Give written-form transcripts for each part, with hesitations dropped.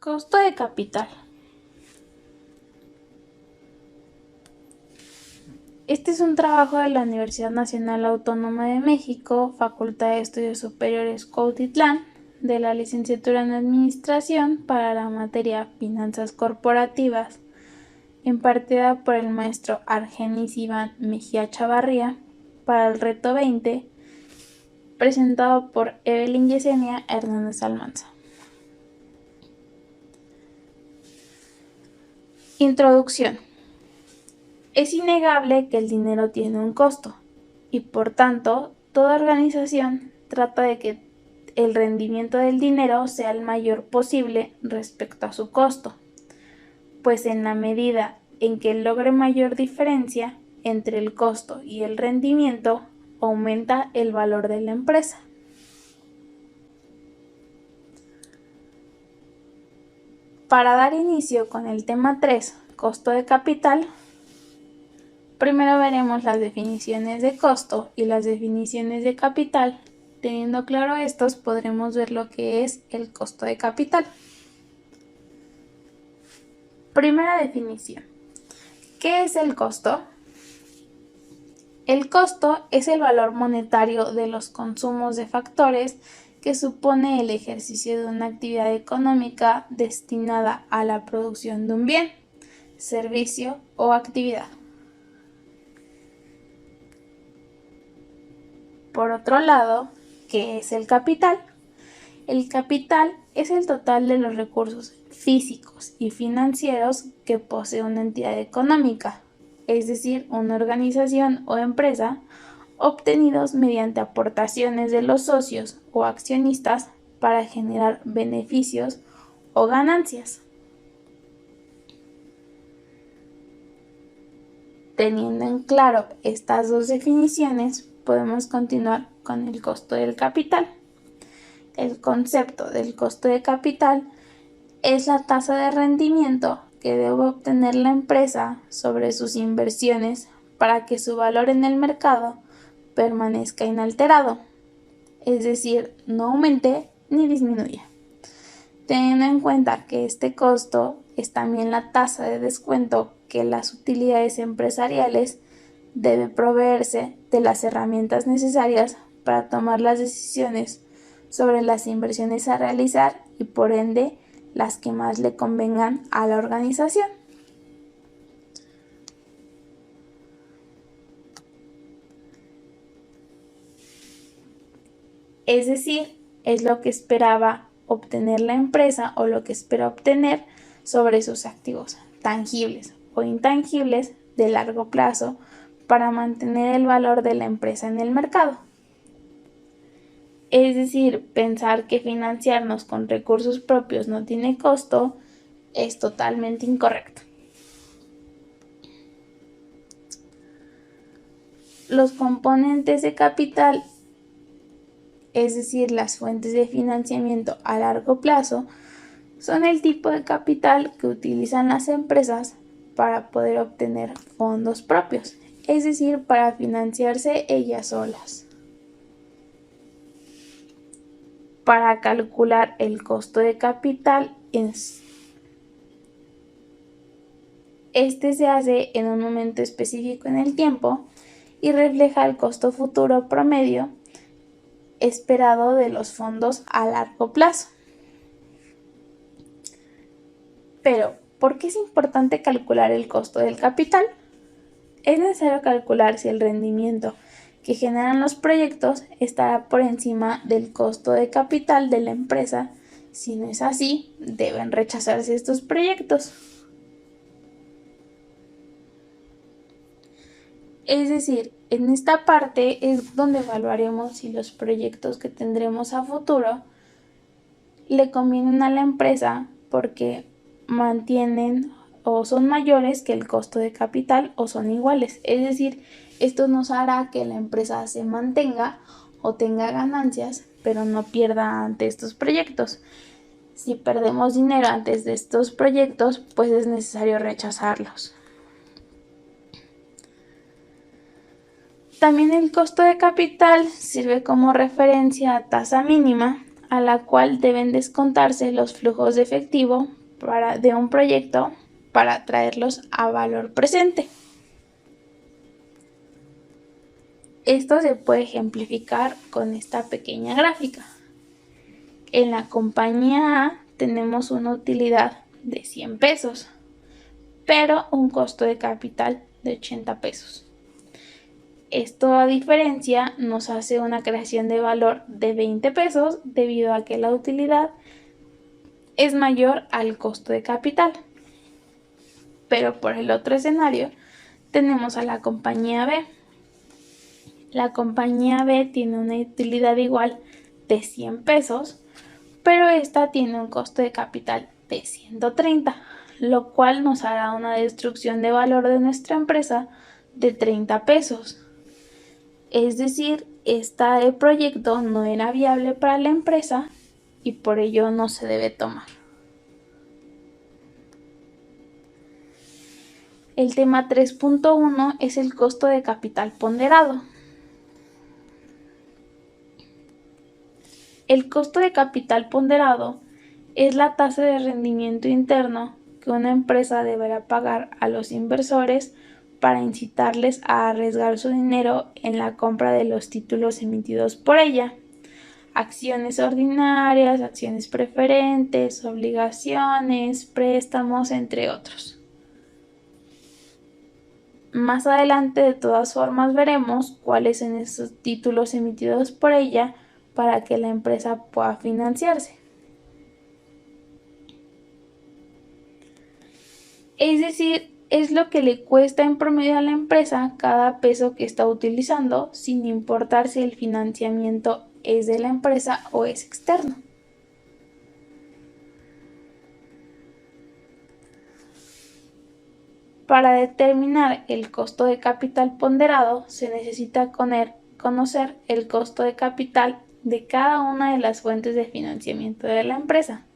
Costo de capital. Este es un trabajo de la Universidad Nacional Autónoma de México, Facultad de Estudios Superiores Cuautitlán, de la licenciatura en Administración para la materia Finanzas Corporativas, impartida por el maestro Argenis Iván Mejía Chavarría, para el reto 20, presentado por Evelyn Yesenia Hernández Almanza. Introducción. Es innegable que el dinero tiene un costo y por tanto toda organización trata de que el rendimiento del dinero sea el mayor posible respecto a su costo, pues en la medida en que logre mayor diferencia entre el costo y el rendimiento, aumenta el valor de la empresa. Para dar inicio con el tema 3, costo de capital, primero veremos las definiciones de costo y las definiciones de capital. Teniendo claro estos, podremos ver lo que es el costo de capital. Primera definición. ¿Qué es el costo? El costo es el valor monetario de los consumos de factores que supone el ejercicio de una actividad económica destinada a la producción de un bien, servicio o actividad. Por otro lado, ¿qué es el capital? El capital es el total de los recursos físicos y financieros que posee una entidad económica, es decir, una organización o empresa, obtenidos mediante aportaciones de los socios o accionistas para generar beneficios o ganancias. Teniendo en claro estas dos definiciones, podemos continuar con el costo del capital. El concepto del costo de capital es la tasa de rendimiento que debe obtener la empresa sobre sus inversiones para que su valor en el mercado permanezca inalterado, es decir, no aumente ni disminuya. Teniendo en cuenta que este costo es también la tasa de descuento que las utilidades empresariales debe proveerse de las herramientas necesarias para tomar las decisiones sobre las inversiones a realizar y por ende las que más le convengan a la organización. Es decir, es lo que esperaba obtener la empresa o lo que espera obtener sobre sus activos tangibles o intangibles de largo plazo para mantener el valor de la empresa en el mercado. Es decir, pensar que financiarnos con recursos propios no tiene costo es totalmente incorrecto. Los componentes de capital, es decir, las fuentes de financiamiento a largo plazo, son el tipo de capital que utilizan las empresas para poder obtener fondos propios, es decir, para financiarse ellas solas. Para calcular el costo de capital, este se hace en un momento específico en el tiempo y refleja el costo futuro promedio esperado de los fondos a largo plazo. Pero, ¿por qué es importante calcular el costo del capital? Es necesario calcular si el rendimiento que generan los proyectos estará por encima del costo de capital de la empresa. Si no es así, deben rechazarse estos proyectos. Es decir, en esta parte es donde evaluaremos si los proyectos que tendremos a futuro le convienen a la empresa porque mantienen o son mayores que el costo de capital o son iguales. Es decir, esto nos hará que la empresa se mantenga o tenga ganancias, pero no pierda ante estos proyectos. Si perdemos dinero antes de estos proyectos, pues es necesario rechazarlos. También el costo de capital sirve como referencia a tasa mínima a la cual deben descontarse los flujos de efectivo de un proyecto para traerlos a valor presente. Esto se puede ejemplificar con esta pequeña gráfica. En la compañía A tenemos una utilidad de 100 pesos, pero un costo de capital de 80 pesos. Esto a diferencia nos hace una creación de valor de 20 pesos debido a que la utilidad es mayor al costo de capital. Pero por el otro escenario tenemos a la compañía B. La compañía B tiene una utilidad igual de 100 pesos, pero esta tiene un costo de capital de 130, lo cual nos hará una destrucción de valor de nuestra empresa de 30 pesos. Es decir, este proyecto no era viable para la empresa y por ello no se debe tomar. El tema 3.1 es el costo de capital ponderado. El costo de capital ponderado es la tasa de rendimiento interno que una empresa deberá pagar a los inversores para incitarles a arriesgar su dinero en la compra de los títulos emitidos por ella. Acciones ordinarias, acciones preferentes, obligaciones, préstamos, entre otros. Más adelante, de todas formas, veremos cuáles son esos títulos emitidos por ella para que la empresa pueda financiarse. Es decir, es lo que le cuesta en promedio a la empresa cada peso que está utilizando, sin importar si el financiamiento es de la empresa o es externo. Para determinar el costo de capital ponderado, se necesita conocer el costo de capital de cada una de las fuentes de financiamiento de la empresa.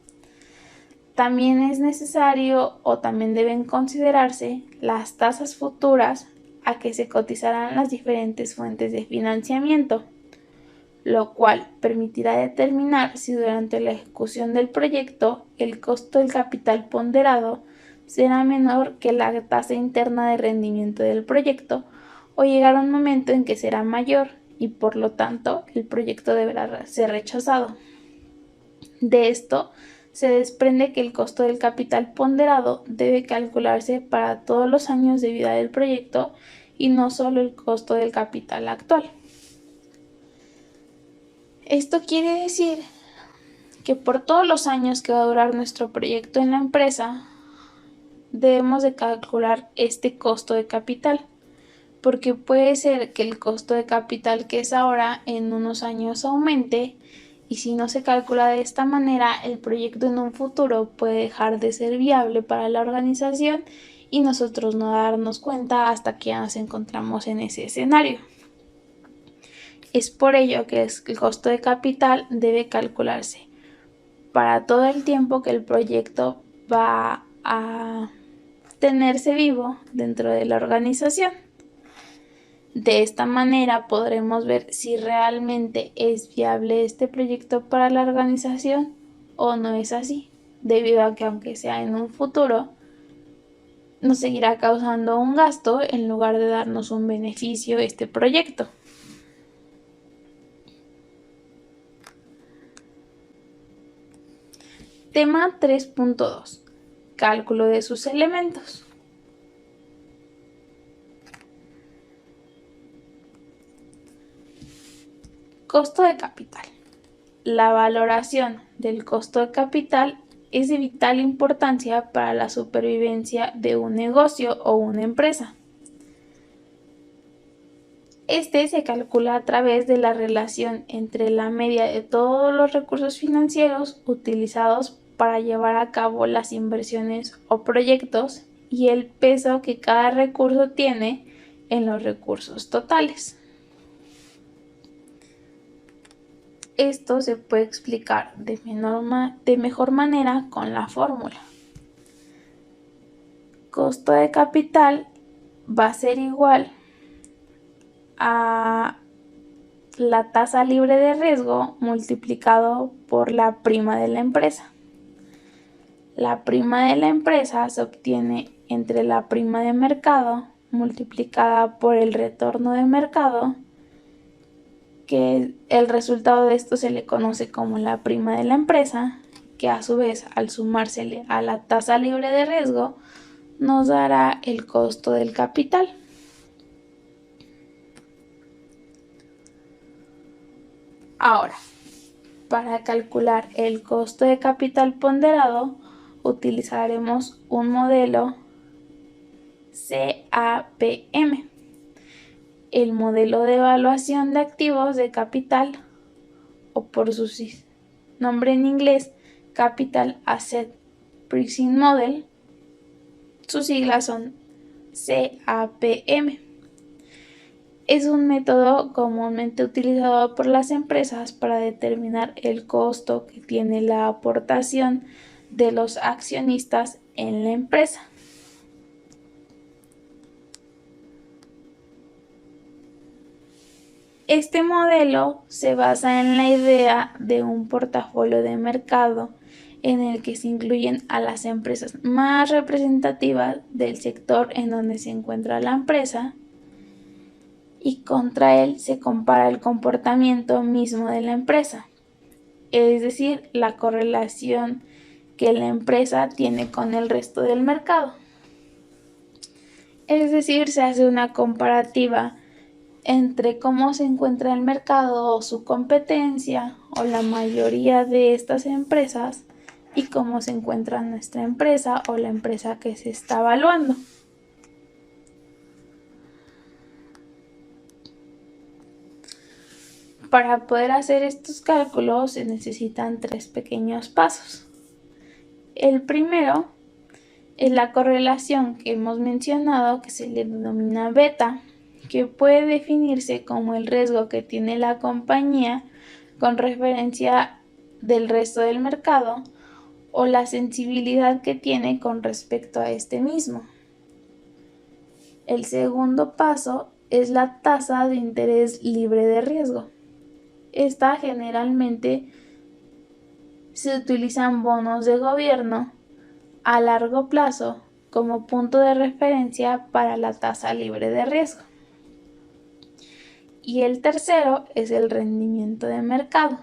También es necesario o también deben considerarse las tasas futuras a que se cotizarán las diferentes fuentes de financiamiento, lo cual permitirá determinar si durante la ejecución del proyecto el costo del capital ponderado será menor que la tasa interna de rendimiento del proyecto o llegará un momento en que será mayor y por lo tanto el proyecto deberá ser rechazado. De esto se desprende que el costo del capital ponderado debe calcularse para todos los años de vida del proyecto y no solo el costo del capital actual. Esto quiere decir que por todos los años que va a durar nuestro proyecto en la empresa, debemos de calcular este costo de capital, porque puede ser que el costo de capital que es ahora en unos años aumente, y si no se calcula de esta manera, el proyecto en un futuro puede dejar de ser viable para la organización y nosotros no darnos cuenta hasta que ya nos encontramos en ese escenario. Es por ello que el costo de capital debe calcularse para todo el tiempo que el proyecto va a tenerse vivo dentro de la organización. De esta manera podremos ver si realmente es viable este proyecto para la organización o no es así, debido a que aunque sea en un futuro, nos seguirá causando un gasto en lugar de darnos un beneficio este proyecto. Tema 3.2. Cálculo de sus elementos. Costo de capital. La valoración del costo de capital es de vital importancia para la supervivencia de un negocio o una empresa. Este se calcula a través de la relación entre la media de todos los recursos financieros utilizados para llevar a cabo las inversiones o proyectos y el peso que cada recurso tiene en los recursos totales. Esto se puede explicar de mejor manera con la fórmula. Costo de capital va a ser igual a la tasa libre de riesgo multiplicado por la prima de la empresa. La prima de la empresa se obtiene entre la prima de mercado multiplicada por el retorno de mercado, que el resultado de esto se le conoce como la prima de la empresa, que a su vez al sumársele a la tasa libre de riesgo nos dará el costo del capital. Ahora, para calcular el costo de capital ponderado utilizaremos un modelo CAPM, el modelo de evaluación de activos de capital, o por su nombre en inglés Capital Asset Pricing Model. Sus siglas son CAPM. Es un método comúnmente utilizado por las empresas para determinar el costo que tiene la aportación de los accionistas en la empresa. Este modelo se basa en la idea de un portafolio de mercado en el que se incluyen a las empresas más representativas del sector en donde se encuentra la empresa, y contra él se compara el comportamiento mismo de la empresa, es decir, la correlación que la empresa tiene con el resto del mercado. Es decir, se hace una comparativa entre cómo se encuentra el mercado o su competencia o la mayoría de estas empresas y cómo se encuentra nuestra empresa o la empresa que se está evaluando. Para poder hacer estos cálculos se necesitan 3 pequeños pasos. El primero es la correlación que hemos mencionado, que se le denomina beta, que puede definirse como el riesgo que tiene la compañía con referencia del resto del mercado o la sensibilidad que tiene con respecto a este mismo. El segundo paso es la tasa de interés libre de riesgo. Esta generalmente se utilizan bonos de gobierno a largo plazo como punto de referencia para la tasa libre de riesgo. Y el tercero es el rendimiento de mercado.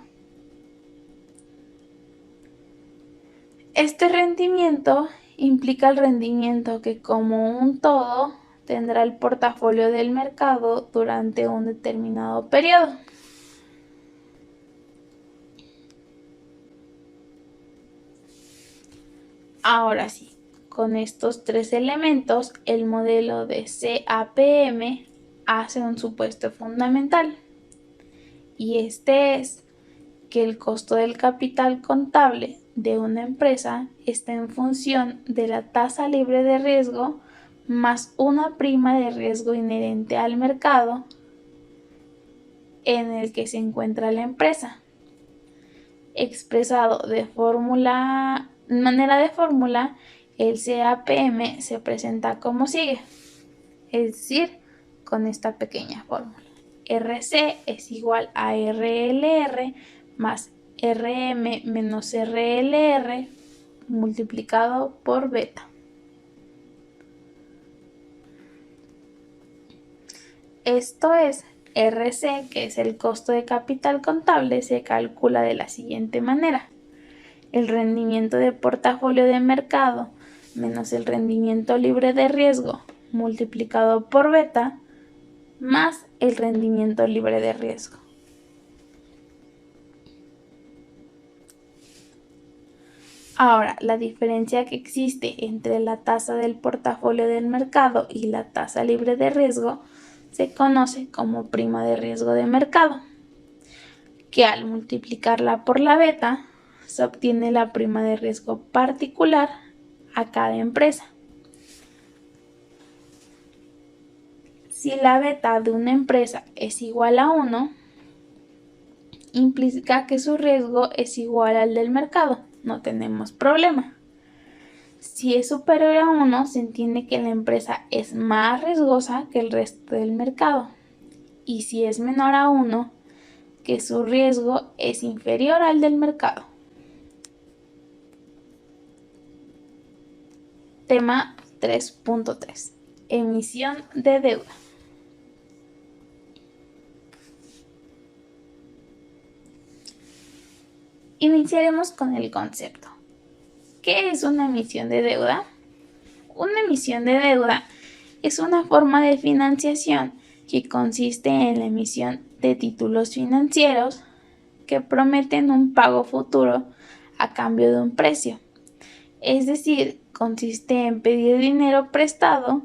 Este rendimiento implica el rendimiento que como un todo tendrá el portafolio del mercado durante un determinado periodo. Ahora sí, con estos 3 elementos, el modelo de CAPM hace un supuesto fundamental, y este es que el costo del capital contable de una empresa está en función de la tasa libre de riesgo más una prima de riesgo inherente al mercado en el que se encuentra la empresa. Expresado de manera de fórmula, el CAPM se presenta como sigue, es decir, con esta pequeña fórmula. RC es igual a RLR más RM menos RLR multiplicado por beta. Esto es, RC, que es el costo de capital contable, se calcula de la siguiente manera: el rendimiento de portafolio de mercado menos el rendimiento libre de riesgo multiplicado por beta más el rendimiento libre de riesgo. Ahora, la diferencia que existe entre la tasa del portafolio del mercado y la tasa libre de riesgo se conoce como prima de riesgo de mercado, que al multiplicarla por la beta se obtiene la prima de riesgo particular a cada empresa. Si la beta de una empresa es igual a 1, implica que su riesgo es igual al del mercado, no tenemos problema. Si es superior a 1, se entiende que la empresa es más riesgosa que el resto del mercado. Y si es menor a 1, que su riesgo es inferior al del mercado. Tema 3.3. Emisión de deuda. Iniciaremos con el concepto. ¿Qué es una emisión de deuda? Una emisión de deuda es una forma de financiación que consiste en la emisión de títulos financieros que prometen un pago futuro a cambio de un precio. Es decir, consiste en pedir dinero prestado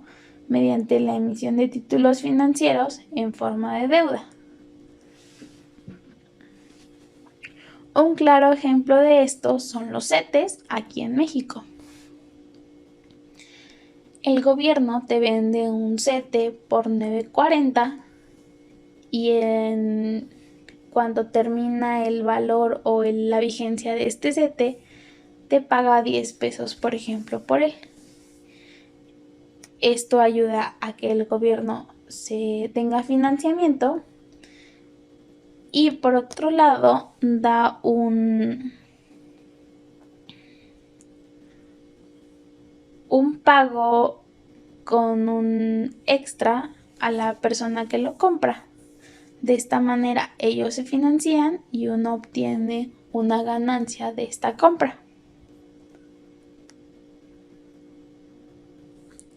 mediante la emisión de títulos financieros en forma de deuda. Un claro ejemplo de esto son los CETES aquí en México. El gobierno te vende un CETE por 9.40 y cuando termina el valor o la vigencia de este CETE, te paga 10 pesos, por ejemplo, por él. Esto ayuda a que el gobierno se tenga financiamiento y por otro lado da un pago con un extra a la persona que lo compra. De esta manera ellos se financian y uno obtiene una ganancia de esta compra.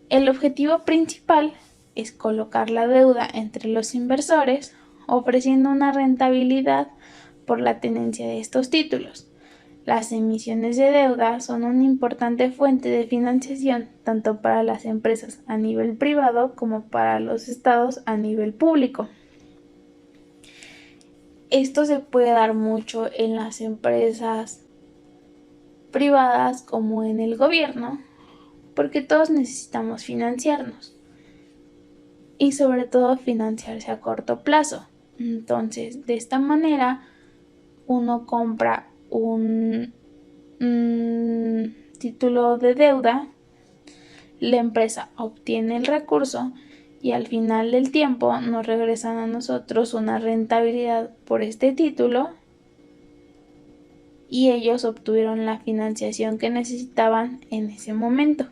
El objetivo principal es colocar la deuda entre los inversores, ofreciendo una rentabilidad por la tenencia de estos títulos. Las emisiones de deuda son una importante fuente de financiación tanto para las empresas a nivel privado como para los estados a nivel público. Esto se puede dar mucho en las empresas privadas como en el gobierno, porque todos necesitamos financiarnos y sobre todo financiarse a corto plazo. Entonces, de esta manera, uno compra un título de deuda, la empresa obtiene el recurso y al final del tiempo nos regresan a nosotros una rentabilidad por este título y ellos obtuvieron la financiación que necesitaban en ese momento.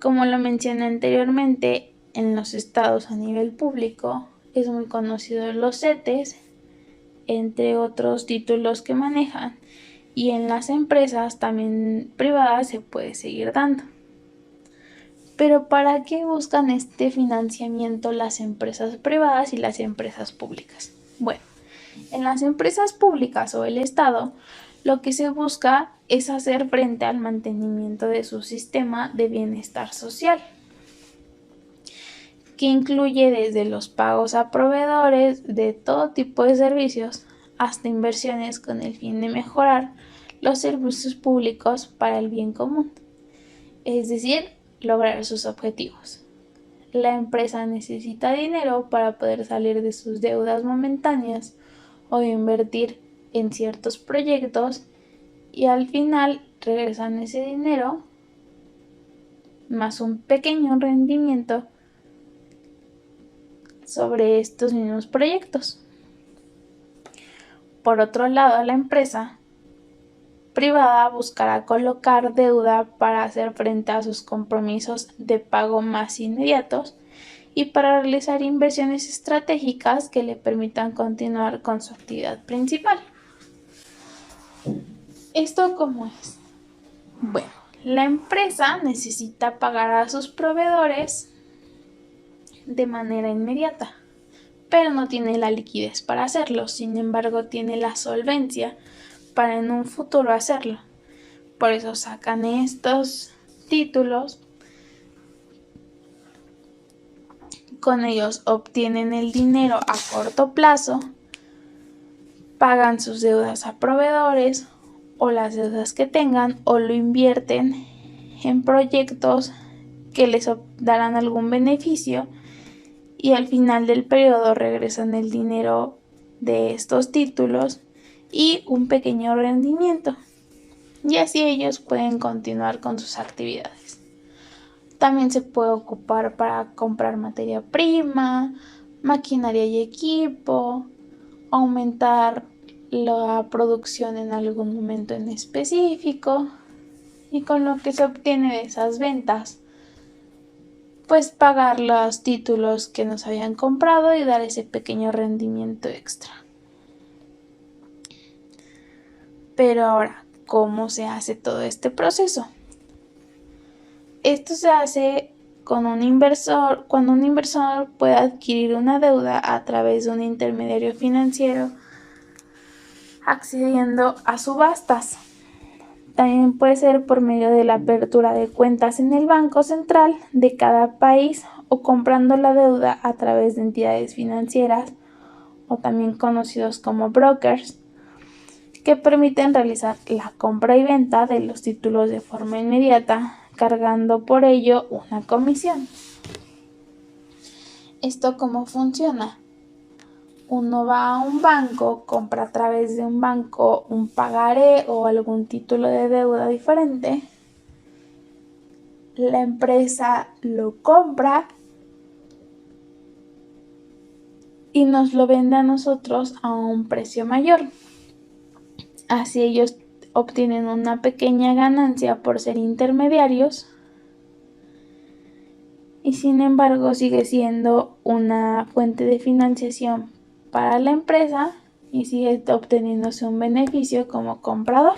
Como lo mencioné anteriormente, en los estados a nivel público es muy conocido los CETES, entre otros títulos que manejan, y en las empresas también privadas se puede seguir dando. Pero ¿para qué buscan este financiamiento las empresas privadas y las empresas públicas? Bueno, en las empresas públicas o el Estado, lo que se busca es hacer frente al mantenimiento de su sistema de bienestar social, que incluye desde los pagos a proveedores de todo tipo de servicios hasta inversiones con el fin de mejorar los servicios públicos para el bien común, es decir, lograr sus objetivos. La empresa necesita dinero para poder salir de sus deudas momentáneas o invertir en ciertos proyectos y al final regresan ese dinero más un pequeño rendimiento sobre estos mismos proyectos. Por otro lado, la empresa privada buscará colocar deuda para hacer frente a sus compromisos de pago más inmediatos y para realizar inversiones estratégicas que le permitan continuar con su actividad principal. ¿Esto cómo es? Bueno, la empresa necesita pagar a sus proveedores de manera inmediata, pero no tiene la liquidez para hacerlo. Sin embargo, tiene la solvencia para en un futuro hacerlo. Por eso sacan estos títulos. Con ellos obtienen el dinero a corto plazo, pagan sus deudas a proveedores o las deudas que tengan o lo invierten en proyectos que les darán algún beneficio y al final del periodo regresan el dinero de estos títulos y un pequeño rendimiento, y así ellos pueden continuar con sus actividades. También se puede ocupar para comprar materia prima, maquinaria y equipo, aumentar la producción en algún momento en específico, y con lo que se obtiene de esas ventas, pues pagar los títulos que nos habían comprado y dar ese pequeño rendimiento extra. Pero ahora, ¿cómo se hace todo este proceso? Esto se hace con un inversor, cuando un inversor puede adquirir una deuda a través de un intermediario financiero accediendo a subastas. También puede ser por medio de la apertura de cuentas en el Banco Central de cada país o comprando la deuda a través de entidades financieras o también conocidos como brokers, que permiten realizar la compra y venta de los títulos de forma inmediata, cargando por ello una comisión. ¿Esto cómo funciona? Uno va a un banco, compra a través de un banco un pagaré o algún título de deuda diferente. La empresa lo compra y nos lo vende a nosotros a un precio mayor. Así ellos obtienen una pequeña ganancia por ser intermediarios y sin embargo sigue siendo una fuente de financiación para la empresa y sigue obteniéndose un beneficio como comprador.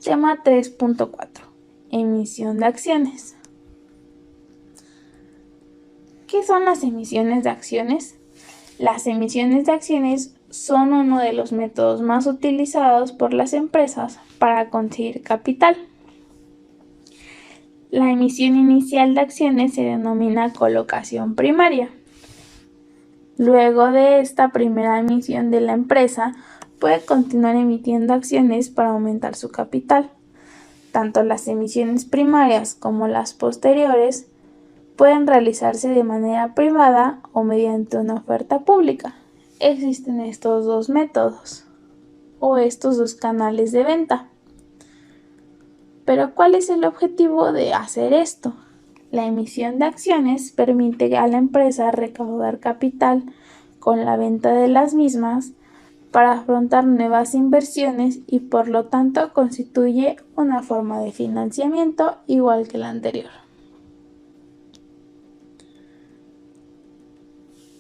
Tema 3.4. Emisión de acciones. ¿Qué son las emisiones de acciones? Las emisiones de acciones son uno de los métodos más utilizados por las empresas para conseguir capital. La emisión inicial de acciones se denomina colocación primaria. Luego de esta primera emisión de la empresa, puede continuar emitiendo acciones para aumentar su capital. Tanto las emisiones primarias como las posteriores pueden realizarse de manera privada o mediante una oferta pública. Existen estos dos métodos o estos dos canales de venta. Pero ¿cuál es el objetivo de hacer esto? La emisión de acciones permite a la empresa recaudar capital con la venta de las mismas para afrontar nuevas inversiones y por lo tanto constituye una forma de financiamiento igual que la anterior.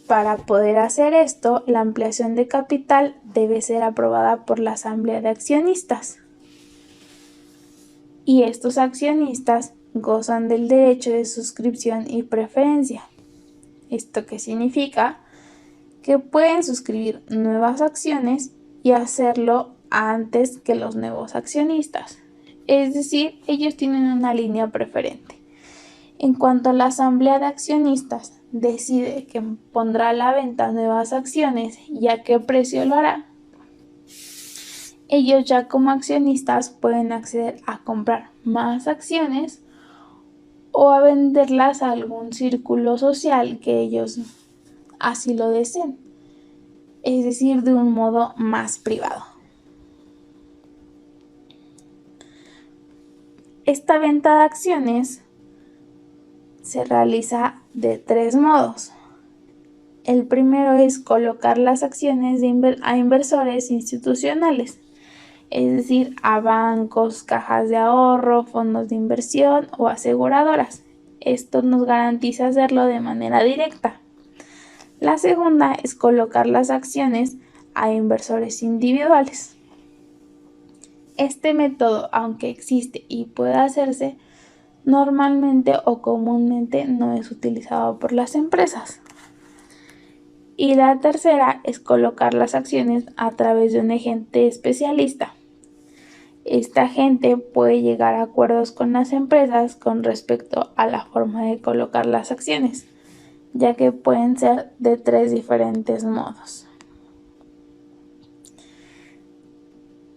Para poder hacer esto, la ampliación de capital debe ser aprobada por la Asamblea de Accionistas. Y estos accionistas gozan del derecho de suscripción y preferencia. ¿Esto qué significa? Que pueden suscribir nuevas acciones y hacerlo antes que los nuevos accionistas. Es decir, ellos tienen una línea preferente. En cuanto la Asamblea de Accionistas decide que pondrá a la venta nuevas acciones y a qué precio lo hará, ellos ya como accionistas pueden acceder a comprar más acciones o a venderlas a algún círculo social que ellos así lo deseen, es decir, de un modo más privado. Esta venta de acciones se realiza de tres modos. El primero es colocar las acciones a inversores institucionales, es decir, a bancos, cajas de ahorro, fondos de inversión o aseguradoras. Esto nos garantiza hacerlo de manera directa. La segunda es colocar las acciones a inversores individuales. Este método, aunque existe y puede hacerse, normalmente o comúnmente no es utilizado por las empresas. Y la tercera es colocar las acciones a través de un agente especialista. Este agente puede llegar a acuerdos con las empresas con respecto a la forma de colocar las acciones, ya que pueden ser de tres diferentes modos.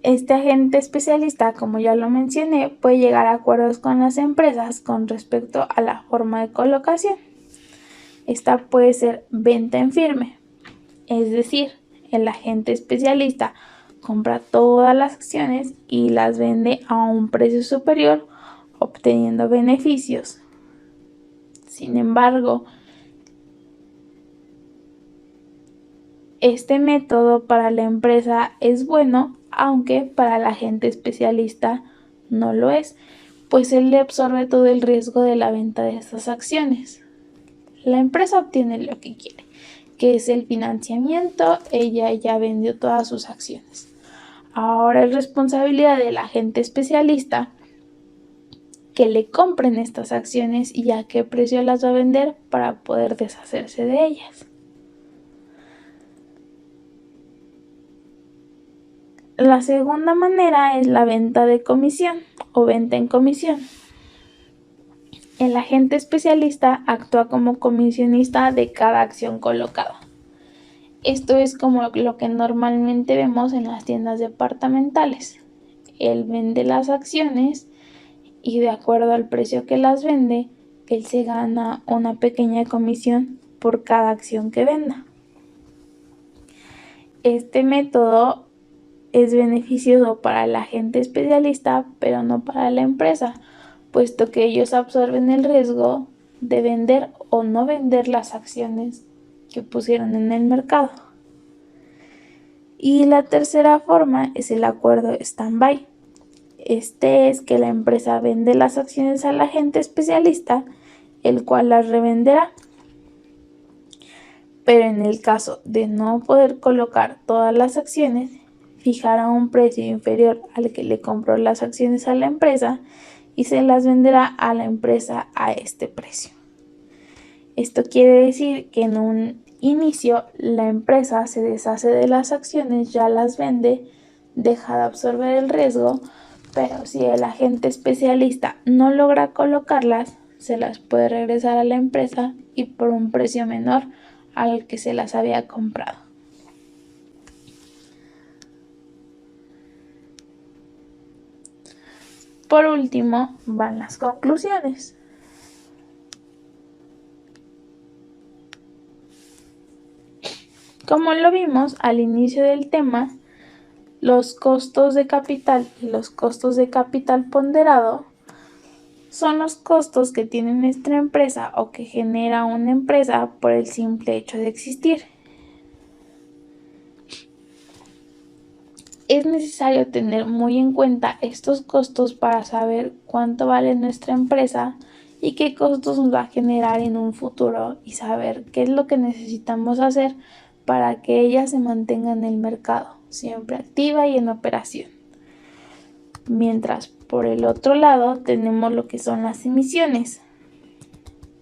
Este agente especialista, como ya lo mencioné, puede llegar a acuerdos con las empresas con respecto a la forma de colocación. Esta puede ser venta en firme, es decir, el agente especialista compra todas las acciones y las vende a un precio superior, obteniendo beneficios. Sin embargo, este método para la empresa es bueno, aunque para la agente especialista no lo es, pues él le absorbe todo el riesgo de la venta de estas acciones. La empresa obtiene lo que quiere, que es el financiamiento. Ella ya vendió todas sus acciones. Ahora es responsabilidad del agente especialista que le compren estas acciones y a qué precio las va a vender para poder deshacerse de ellas. La segunda manera es la venta de comisión o venta en comisión. El agente especialista actúa como comisionista de cada acción colocada. Esto es como lo que normalmente vemos en las tiendas departamentales. Él vende las acciones y de acuerdo al precio que las vende, él se gana una pequeña comisión por cada acción que venda. Este método es beneficioso para el agente especialista, pero no para la empresa, puesto que ellos absorben el riesgo de vender o no vender las acciones que pusieron en el mercado. Y la tercera forma es el acuerdo stand-by. Este es que la empresa vende las acciones al agente especialista, el cual las revenderá. Pero en el caso de no poder colocar todas las acciones, fijará un precio inferior al que le compró las acciones a la empresa y se las venderá a la empresa a este precio. Esto quiere decir que en un inicio la empresa se deshace de las acciones, ya las vende, deja de absorber el riesgo, pero si el agente especialista no logra colocarlas, se las puede regresar a la empresa y por un precio menor al que se las había comprado. Por último, van las conclusiones. Como lo vimos al inicio del tema, los costos de capital y los costos de capital ponderado son los costos que tiene nuestra empresa o que genera una empresa por el simple hecho de existir. Es necesario tener muy en cuenta estos costos para saber cuánto vale nuestra empresa y qué costos nos va a generar en un futuro y saber qué es lo que necesitamos hacer para que ella se mantenga en el mercado, siempre activa y en operación. Mientras por el otro lado tenemos lo que son las emisiones.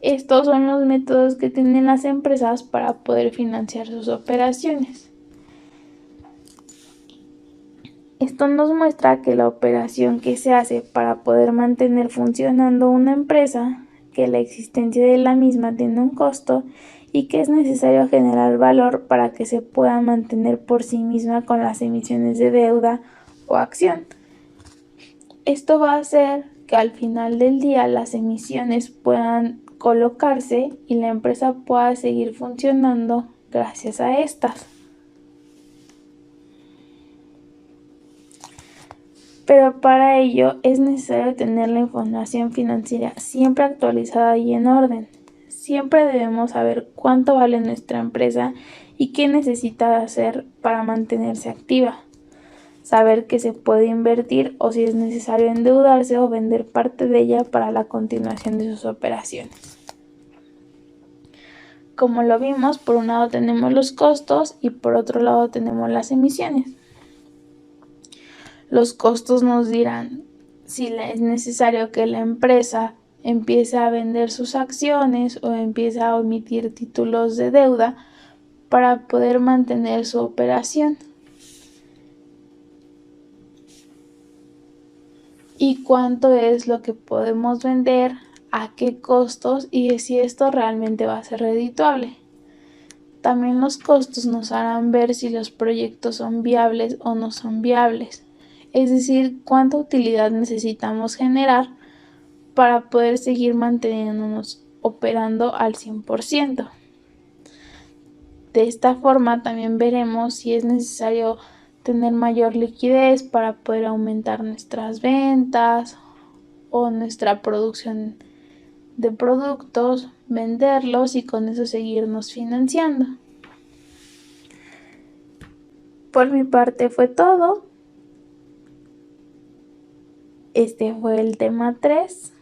Estos son los métodos que tienen las empresas para poder financiar sus operaciones. Esto nos muestra que la operación que se hace para poder mantener funcionando una empresa, que la existencia de la misma tiene un costo y que es necesario generar valor para que se pueda mantener por sí misma con las emisiones de deuda o acción. Esto va a hacer que al final del día las emisiones puedan colocarse y la empresa pueda seguir funcionando gracias a estas. Pero para ello es necesario tener la información financiera siempre actualizada y en orden. Siempre debemos saber cuánto vale nuestra empresa y qué necesita hacer para mantenerse activa. Saber que se puede invertir o si es necesario endeudarse o vender parte de ella para la continuación de sus operaciones. Como lo vimos, por un lado tenemos los costos y por otro lado tenemos las emisiones. Los costos nos dirán si es necesario que la empresa empiece a vender sus acciones o empiece a emitir títulos de deuda para poder mantener su operación. Y cuánto es lo que podemos vender, a qué costos y si esto realmente va a ser redituable. También los costos nos harán ver si los proyectos son viables o no son viables, es decir, cuánta utilidad necesitamos generar para poder seguir manteniéndonos operando al 100%. De esta forma también veremos si es necesario tener mayor liquidez para poder aumentar nuestras ventas o nuestra producción de productos, venderlos y con eso seguirnos financiando. Por mi parte fue todo. Este fue el tema 3.